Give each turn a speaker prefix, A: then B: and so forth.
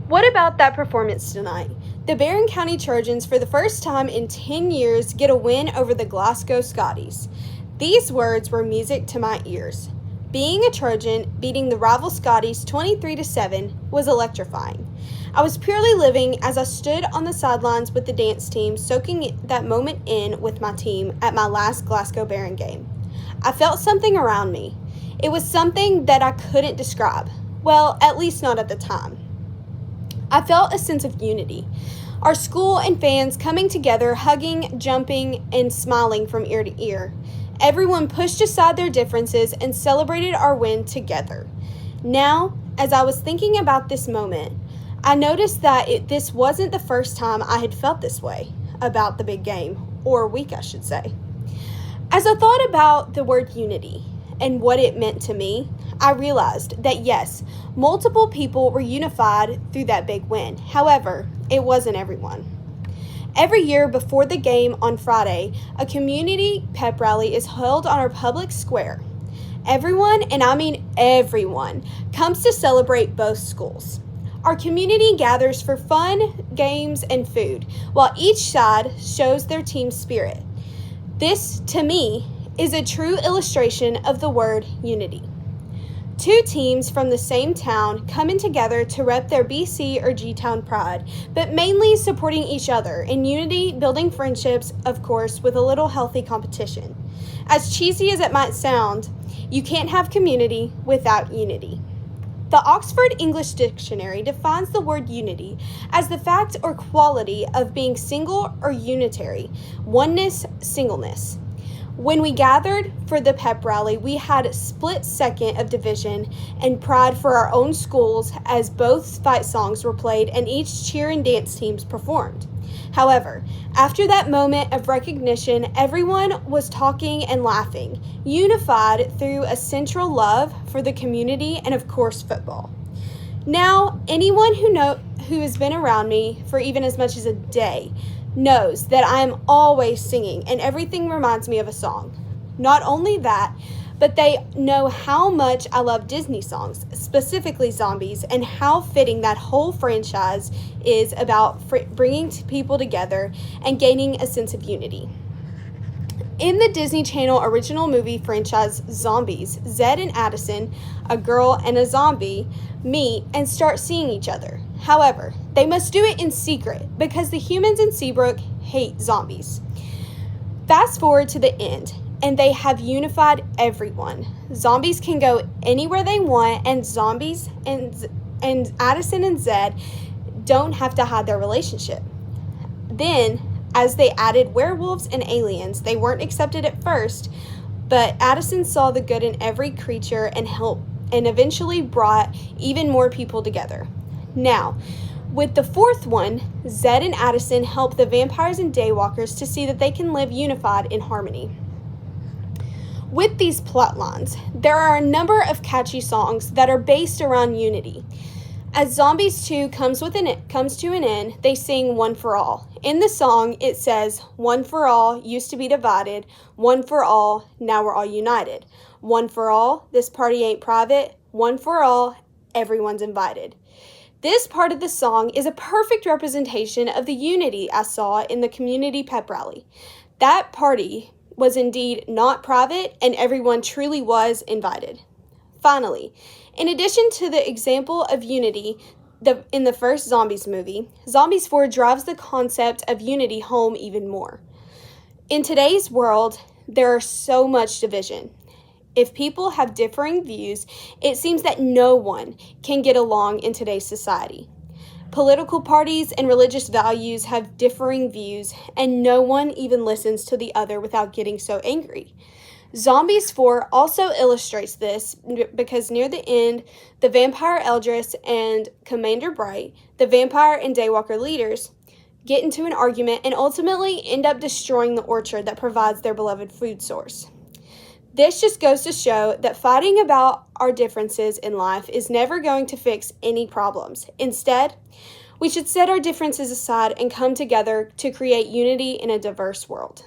A: What about that performance tonight? The Barron County Trojans, for the first time in 10 years, get a win over the Glasgow Scotties. These words were music to my ears. Being a Trojan, beating the rival Scotties 23-7 was electrifying. I was purely living as I stood on the sidelines with the dance team, soaking that moment in with my team at my last Glasgow Barron game. I felt something around me. It was something that I couldn't describe. Well, at least not at the time. I felt a sense of unity. Our school and fans coming together, hugging, jumping, and smiling from ear to ear. Everyone pushed aside their differences and celebrated our win together. Now, as I was thinking about this moment, I noticed that this wasn't the first time I had felt this way about the big game, or week, I should say. As I thought about the word unity and what it meant to me, I realized that yes, multiple people were unified through that big win. However, it wasn't everyone. Every year before the game on Friday, a community pep rally is held on our public square. Everyone, and I mean everyone, comes to celebrate both schools. Our community gathers for fun, games, and food, while each side shows their team spirit. This, to me, is a true illustration of the word unity. Two teams from the same town coming together to rep their BC or G-Town pride, but mainly supporting each other in unity, building friendships, of course, with a little healthy competition. As cheesy as it might sound, you can't have community without unity. The Oxford English Dictionary defines the word unity as the fact or quality of being single or unitary, oneness, singleness. When we gathered for the pep rally, we had a split second of division and pride for our own schools as both fight songs were played and each cheer and dance teams performed. However, after that moment of recognition, everyone was talking and laughing, unified through a central love for the community and, of course, football. Now, anyone who has been around me for even as much as a day knows that I am always singing and everything reminds me of a song. Not only that, but they know how much I love Disney songs, specifically Zombies, and how fitting that whole franchise is about bringing people together and gaining a sense of unity. In the Disney Channel original movie franchise Zombies, Zed and Addison, a girl and a zombie, meet and start seeing each other. However, they must do it in secret because the humans in Seabrook hate zombies. Fast forward to the end, and they have unified everyone. Zombies can go anywhere they want, and zombies and Addison and Zed don't have to hide their relationship. Then, as they added werewolves and aliens, they weren't accepted at first, but Addison saw the good in every creature and eventually brought even more people together. Now, with the fourth one, Zed and Addison help the vampires and daywalkers to see that they can live unified in harmony. With these plot lines, there are a number of catchy songs that are based around unity. As Zombies 2 comes to an end, they sing One for All. In the song, it says, "One for all, used to be divided. One for all, now we're all united. One for all, this party ain't private. One for all, everyone's invited." This part of the song is a perfect representation of the unity I saw in the community pep rally. That party was indeed not private, and everyone truly was invited. Finally, in addition to the example of unity in the first Zombies movie, Zombies 4 drives the concept of unity home even more. In today's world, there is so much division. If people have differing views, it seems that no one can get along in today's society. Political parties and religious values have differing views, and no one even listens to the other without getting so angry. Zombies 4 also illustrates this because near the end, the vampire Eldris and Commander Bright, the vampire and daywalker leaders, get into an argument and ultimately end up destroying the orchard that provides their beloved food source. This just goes to show that fighting about our differences in life is never going to fix any problems. Instead, we should set our differences aside and come together to create unity in a diverse world.